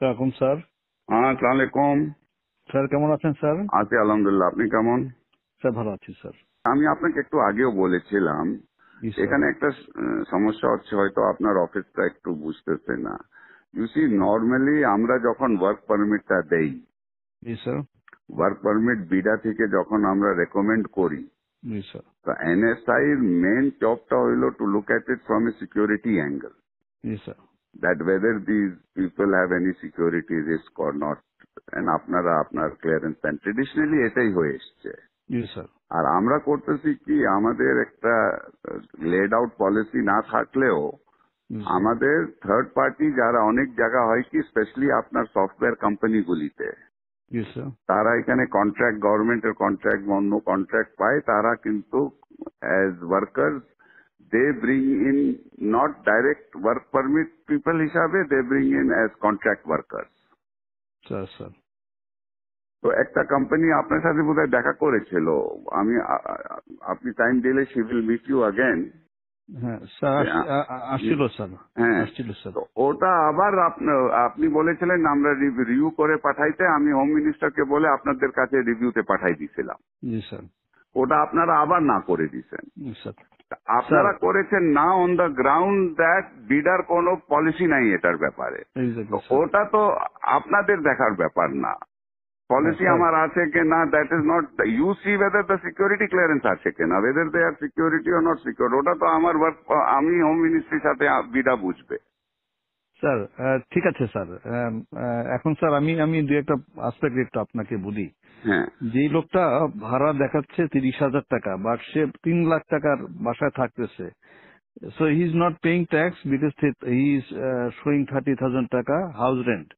ওয়ালাইকুম স্যার। হ্যাঁ, আসসালামু আলাইকুম। স্যার কেমন আছেন স্যার? আছি আলহামদুলিল্লাহ। আপনি কেমন? স্যার ভালো আছি স্যার। আমি আপনাকে একটু আগেও বলেছিলাম জি স্যার। এখানে একটা সমস্যা হচ্ছে, হয়তো আপনার অফিসটা একটু বুঝতেছে না। ইউ সি, নর্মালি আমরা যখন ওয়ার্ক পারমিটটা দেই, জি স্যার। ওয়ার্ক পারমিট বিডা থেকে যখন আমরা রেকমেন্ড করি, জি স্যার। তো এনএসআই এর মেন জবটা হইলো to look at it from a security angle, G sir. that whether these people have any security risk or not, and আপনারা আপনার ক্লিয়ারেন্স দেন। ট্রেডিশনালি এটাই হয়ে এসছে। জি স্যার। আর আমরা করতেছি কি, আমাদের একটা লেড আউট পলিসি না থাকলেও জি স্যার। আমাদের থার্ড পার্টি যারা অনেক জায়গা হয় কি, স্পেশালি আপনার সফটওয়্যার কোম্পানিগুলিতে, জি স্যার। তারা এখানে কন্ট্রাক্ট, গভর্নমেন্টের কন্ট্রাক্ট, অন্য কন্ট্রাক্ট পায়, তারা কিন্তু as workers they bring in not direct work permit people হিসাবে, they bring in as contract workers. Sir sir. তো একটা কোম্পানি আপনার সাথে বোধহয় দেখা করেছিল। আমি আপনি টাইম দিলে she will meet you again. হ্যাঁ স্যার, আসছিল স্যার। হ্যাঁ, আসছিল স্যার। তো ওটা আবার আপনি বলেছিলেন আমরা রিভিউ করে পাঠাইতে, আমি হোম মিনিস্টারকে বলে আপনাদের কাছে রিভিউতে পাঠাই দিয়েছিলাম। জি স্যার। ওটা আপনারা আবার না করে দিয়েছেন। জি স্যার। স্যার আপনারা করেছেন না অন দ্য গ্রাউন্ড দ্যাট বিডার কোনো পলিসি নাই এটার ব্যাপারে। তো এক্স্যাক্টলি স্যার। ওটা তো আপনাদের দেখার ব্যাপার না। হ্যাঁ পলিসি স্যার। আমার আছে কিনা, that is not, you see whether the security clearance আছে কিনা, whether they are security or not secure, ওটা তো আমার ওয়ার্ক, আমি হোম মিনিস্ট্রির সাথে বিডা বুঝবে। স্যার ঠিক আছে স্যার। এখন স্যার আমি আমি দু একটা আসপেক্ট একটু আপনাকে বলি। হ্যাঁ, যেই লোকটা ভাড়া দেখাচ্ছে 30,000 টাকা, বাট সে 3 লাখ টাকার বাসায় থাকতেছে। So he's not paying tax because he is showing 30,000 টাকা house rent.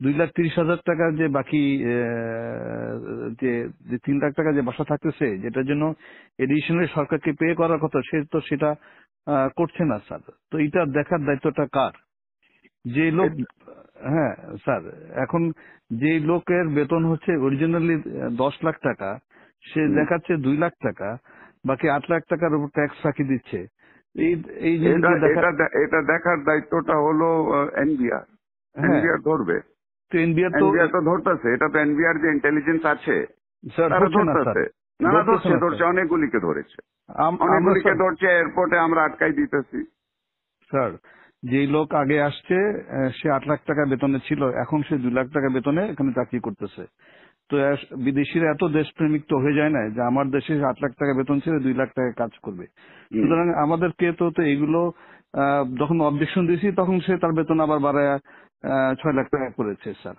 2,30,000 টাকার যে বাকি যে যে 3 লাখ টাকা যে বাসা থাকতেছে, যেটার জন্য এডিশনালি সরকারকে পে করার কথা, সে তো সেটা করছে না স্যার। তো এটা দেখার দায়িত্বটা কার? যে লোক, হ্যাঁ স্যার, এখন যে লোকের বেতন হচ্ছে অরিজিনালি 10 লাখ টাকা, সে দেখাচ্ছে 2 লাখ টাকা, বাকি 8 লাখ টাকার উপর ট্যাক্স ফাঁকি দিচ্ছে। এই এই এটা জিনিসগুলো দেখা। এটা এটা দেখার দায়িত্বটা হলো এনবিআর। হ্যাঁ, এনবিআর ধরবে। তো এনবিআর তো এনবিআর তো ধরতেছে, এটা তো এনবিআর যে ইন্টেলিজেন্স আছে স্যার তারা ধরছে না স্যার। ধরতেছে। না না, ধরতেছে ধরছে না স্যার। ধরছে, অনেকগুলিকে ধরেছে, আমরা অনেকগুলিকে স্যার, ধরছে, এয়ারপোর্টে আমরা আটকাই দিতেছি। স্যার যেই লোক আগে আসছে, সে 8 লাখ টাকা বেতনে ছিল, এখন সে 2 লাখ টাকা বেতনে এখানে চাকরি করতেছে। তো বিদেশিরা এত দেশপ্রেমিক তো হয়ে যায় না যে আমার দেশে 8 লাখ টাকা বেতন ছিল 2 লাখ টাকা কাজ করবে। হুম। সুতরাং আমাদেরকে তো তো এগুলো যখন অবজেকশন দিয়েছি, তখন সে তার বেতন আবার বাড়ায় 6 লাখ টাকা করেছে স্যার।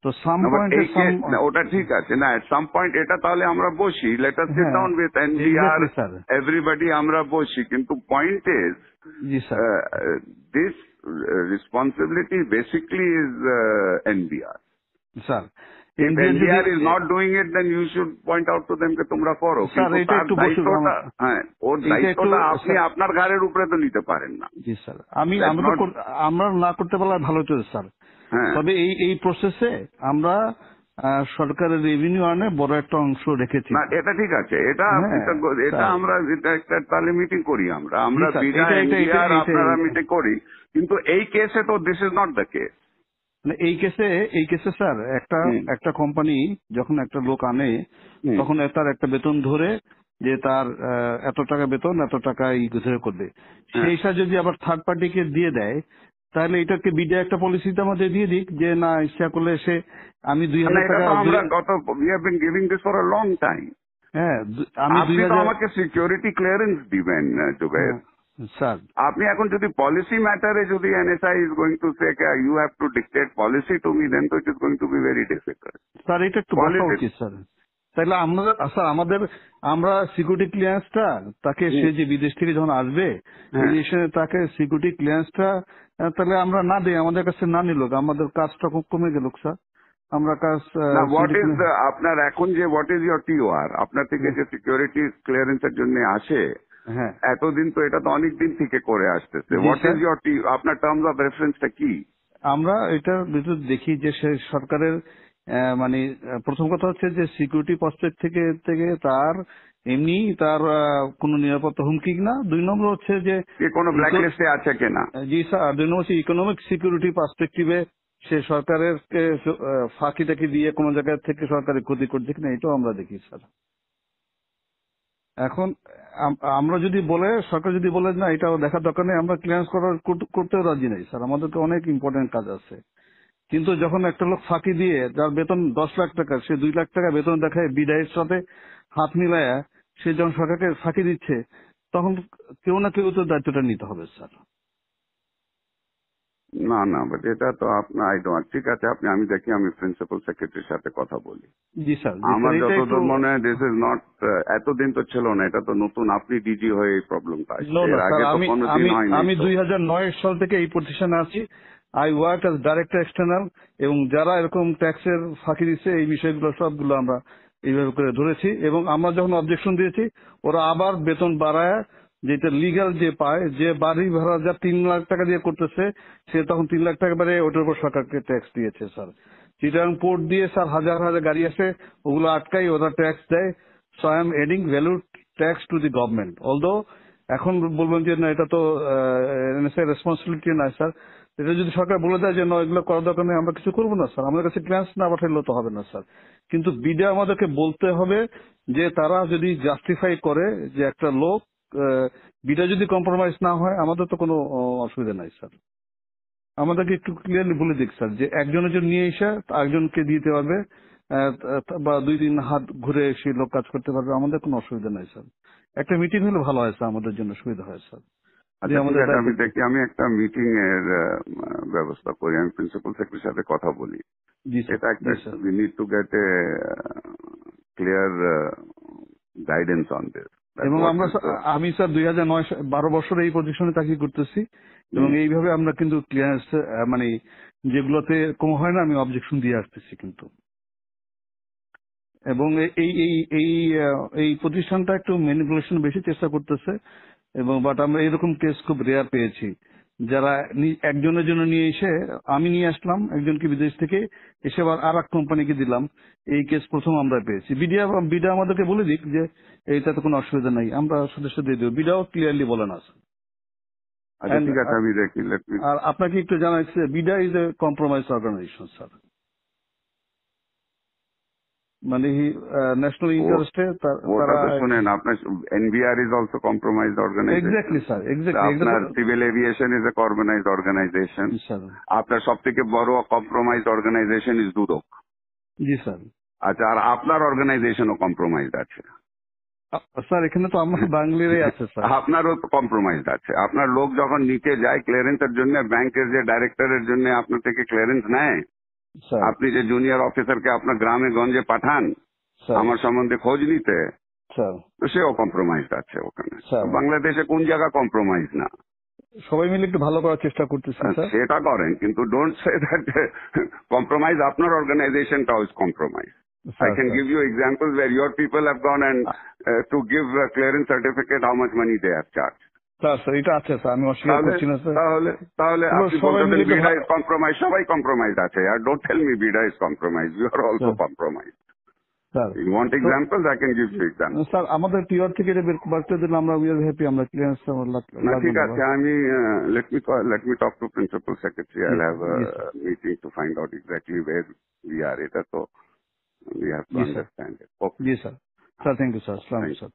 তো সাম না, বাট পয়েন্টে সাম। ওটা ঠিক আছে না, এট সাম পয়েন্ট এটা তাহলে আমরা বসি, লেট আস সিট হ্যাঁ, down with NBR, exactly sir. Everybody আমরা বসি, কিন্তু point is G sir. This responsibility basically is NBR. Sir If NBR যদি, NBR is not doing it, then you should point out to them যে তোমরা করো, sir কিন্তু এটা তার একটু বসুক। দায়িত্বটা, হ্যাঁ, ওর এইটা একটু দায়িত্বটা আপনি স্যার। আপনার ঘাড়ের উপরে তো নিতে পারেন না। জি স্যার, আমি দ্যাটস আমরা তো নট। আমরা না করতে পারলে ভালো হতো স্যার। হ্যাঁ, তবে এই এই প্রসেসে আমরা সরকারের রেভিনিউ আনে বড় একটা অংশ রেখেছি। না এটা ঠিক আছে, এটা হ্যাঁ এটা স্যার। আমরা, এটা একটা তাহলে মিটিং করি আমরা, জি আমরা স্যার, বিডা এটা এটা এটা এনবিআর এটা আপনারা মিটিং করি, কিন্তু এই কেসে তো this is not the case. মানে এই কেসে স্যার, একটা হুম, একটা কোম্পানি যখন একটা লোক আনে, হুম, তখন তার একটা বেতন ধরে যে তার এত টাকা বেতন, এত টাকা ধরে করবে। হ্যাঁ। সেইটা যদি আবার থার্ড পার্টিকে দিয়ে দেয়, তাহলে এটাকে বিডিআই একটা পলিসিতে আমাদের দিয়ে দিক যে না, ইচ্ছা করলে সে আমি না, 2,000 এটা টাকা তো আমরা we have been giving this for a long time. হ্যাঁ আমি আপনি তো 2,000। আমাকে সিকিউরিটি ক্লিয়ারেন্স দিবেন জুবের। হ্যাঁ স্যার। আপনি এখন যদি পলিসি ম্যাটারে যদি NSI is going to say you have to dictate policy to me, then তো it is going to be very difficult. Sir এটা একটু বসা পলিটিক্স। উচিত স্যার। তাহলে আমরা স্যার আমাদের আমরা সিকিউরিটি ক্লিয়ারেন্সটা তাকে, সে যে বিদেশ থেকে যখন আসবে, হ্যাঁ, এসে তাকে সিকিউরিটি ক্লিয়ারেন্সটা তাহলে আমরা না দিই, আমাদের কাছে না নিল, আমাদের কাজটা খুব কমে গেল স্যার। আমরা কাজ না, হোয়াট সিকিউরিটি ইজ আপনার এখন যে হোয়াট ইজ ইয়োর টিওআর, আপনার থেকে যে সিকিউরিটি ক্লিয়ারেন্সের জন্য আসে, হ্যাঁ। এতদিন তো এটা তো অনেক দিন থেকে করে আসতেছে। জি হোয়াট স্যার, ইজ ইয়োর আপনার টার্মস অফ রেফারেন্সটা কি? আমরা এটার ভিতর দেখি যে সে সরকারের মানে প্রথম কথা হচ্ছে যে সিকিউরিটি পার্সপেক্ট থেকে থেকে তার এমনি তার কোনো নিরাপত্তা হুমকি না। 2 নম্বর হচ্ছে যে কোনো ব্ল্যাক লিস্টে আছে কিনা? জি স্যার, 2 নম্বর হচ্ছে ইকোনমিক সিকিউরিটি পার্সপেক্টিভে সে সরকারের ফাঁকি টাকি দিয়ে কোনো জায়গা থেকে সরকারের ক্ষতি করছে কিনা এটাও আমরা দেখি স্যার। এখন আমরা যদি বলে, সরকার যদি বলে না এটা দেখার দরকার নেই, আমরা ক্লিয়ারেন্স করতেও রাজি নেই স্যার, আমাদেরকে অনেক ইম্পর্টেন্ট কাজ আছে। কিন্তু যখন একটা লোক ফাঁকি দিয়ে, যার বেতন 10 লাখ টাকা, সে 2 লাখ টাকা বেতন দেখায় বিদায়ের সাথে হাত মিলায়া, সে যখন সরকারকে ফাঁকি দিচ্ছে, তখন কেউ না কেউ তো দায়িত্বটা নিতে হবে স্যার। না না, বাট এটা তো আপনার ঠিক আছে, আমি দেখি, আমি প্রিন্সিপাল সেক্রেটারির সাথে কথা বলি। জি স্যার, আমার এটা একটু যতদূর মনে হয় দিস ইজ নট, এতদিন তো ছিল না, এটা তো নতুন, আপনি ডিজি হয়ে এই প্রবলেমটা আসছে, এর আগে তো কোনোদিন হয়নি। আমি তো 2009 সাল থেকে এই প্রতিষ্ঠানে আছি। I work as director external, এবং যারা এরকম ট্যাক্সের ফাঁকি দিচ্ছে এই বিষয়গুলো সবগুলো আমরা এইভাবে করে ধরেছি, এবং আমরা যখন অবজেকশন দিয়েছি ওরা আবার বেতন বাড়ায়, যেটা লিগ্যাল যে পায়, যে বাড়ি ভাড়া যা 3 লাখ টাকা দিয়ে করতেছে, সে তখন 3 লাখ টাকা বাড়ে ওটার উপর সরকারকে ট্যাক্স দিয়েছে স্যার। চিটাগাং পোর্ট দিয়ে স্যার হাজার হাজার গাড়ি আসে, ওগুলো আটকাই, ওরা ট্যাক্স দেয়। So I am adding value tax to the government. Although এখন বলবেন যে না এটা তো এনএসআই রেসপন্সিবিলিটি না স্যার, এটা যদি সরকার বলে দেয় যে না এগুলো করার দরকার নেই, আমরা কিছু করবো না স্যার, আমাদের কাছে ক্লিয়ারেন্স না পাঠাইলেও তো হবে না স্যার। কিন্তু বিডা আমাদেরকে বলতে হবে যে তারা যদি জাস্টিফাই করে যে একটা লোক বিডা যদি কম্প্রোমাইজ না হয়, আমাদের তো কোনো অসুবিধা নাই স্যার। আমাদেরকে একটু ক্লিয়ারলি বলে দিক স্যার যে একজনের জন্য নিয়ে এসে আরেকজনকে দিতে পারবে, বা 2-3 হাত ঘুরে এসে লোক কাজ করতে পারবে, আমাদের কোনো অসুবিধা নাই স্যার। একটা মিটিং হলে ভালো হয় স্যার, আমাদের জন্য সুবিধা হয় স্যার। আচ্ছা ঠিক আছে, আমি দেখি, আমি একটা মিটিং এর ব্যবস্থা করি, আমি প্রিন্সিপাল সেক্রেটারির সাথে কথা বলি। জি স্যার, এটা একটা, জি sir. We need to get a clear guidance on this. এবং আমি স্যার 2009-12 বছর এই পজিশনে চাকরি করতেছি, এবং এইভাবে আমরা কিন্তু ক্লিয়ারেন্স মানে যেগুলোতে কম হয় না আমি অবজেকশন দিয়ে আসতেছি কিন্তু। এবং এই এই এই এই প্রতিষ্ঠানটা একটু ম্যানিপুলেশন বেশি চেষ্টা করতেছে, এবং বাট আমরা এরকম কেস খুব রেয়ার পেয়েছি, যারা একজনের জন্য নিয়ে এসে, আমি নিয়ে আসলাম একজনকে বিদেশ থেকে, এসে আবার আর এক কোম্পানিকে দিলাম, এই কেস প্রথম আমরা পেয়েছি। বিডা আমাদেরকে বলে দিক যে এইটাতে কোনো অসুবিধা নাই, আমরা সদস্য দিয়ে দেবো, বিডাও ক্লিয়ারলি বলে না। আচ্ছা ঠিক আছে, আমি দেখি। আর আপনাকে একটু জানাচ্ছি, BIDA is a compromise organization sir, মানে ন্যাশনাল ইন্টারেস্টে ওটা তো শুনেন, আপনার NBR is also compromised organization. Exactly sir, আপনার civil aviation is a compromised organization. আপনার সব থেকে বড় কম্প্রোমাইজড অর্গানাইজেশন ইজ দুদক। জি স্যার। আচ্ছা, আর আপনার অর্গানাইজেশনও কম্প্রোমাইজড আছে স্যার? এখানে তো আমার বাঙালিরাই আছে স্যার। আপনারও তো কম্প্রোমাইজড আছে। আপনার লোক যখন নিচে যায় ক্লিয়ারেন্সের জন্য, ব্যাংকের যে ডাইরেক্টরের জন্য আপনার থেকে ক্লিয়ারেন্স নেয়, আপনি যে জুনিয়র অফিসারকে আপনার গ্রামে গঞ্জে পাঠান আমার সম্বন্ধে খোঁজ নিতে, তো সেও কম্প্রোমাইজড আছে ওখানে। বাংলাদেশে কোন জায়গা কম্প্রোমাইজ না? সবাই মিলে একটু ভালো করার চেষ্টা করতেছি স্যার। সেটা করেন, কিন্তু ডোন্ট সে দ্যাট কম্প্রোমাইজ আপনার অর্গানাইজেশনটাও is compromise. I can give you examples where your people have gone and to give a clearance certificate, how much money they have charged. Sir এটা আছে স্যার, আমি অস্বীকার করছি না স্যার। তাহলে আপনি বলতেন বিডা ইজ কম্প্রোমাইজ, সবাই কম্প্রোমাইজ আছে। আর don't tell me BIDA is compromise, you are also compromise. Sir you want examples, I can give you example. Sir আমাদের টিআর থেকে এটা বের করতে দিলে আমরা উই আর হ্যাপি, আমরা ক্লিয়ারেন্স লাগবে। ঠিক আছে, আমি let me talk to principal secretary. I'll have a meeting to find out exactly where we are. এটা তো we have to understand it. Okay. Yes, sir. Sir, thank you, sir. Assalamu alaikum, sir.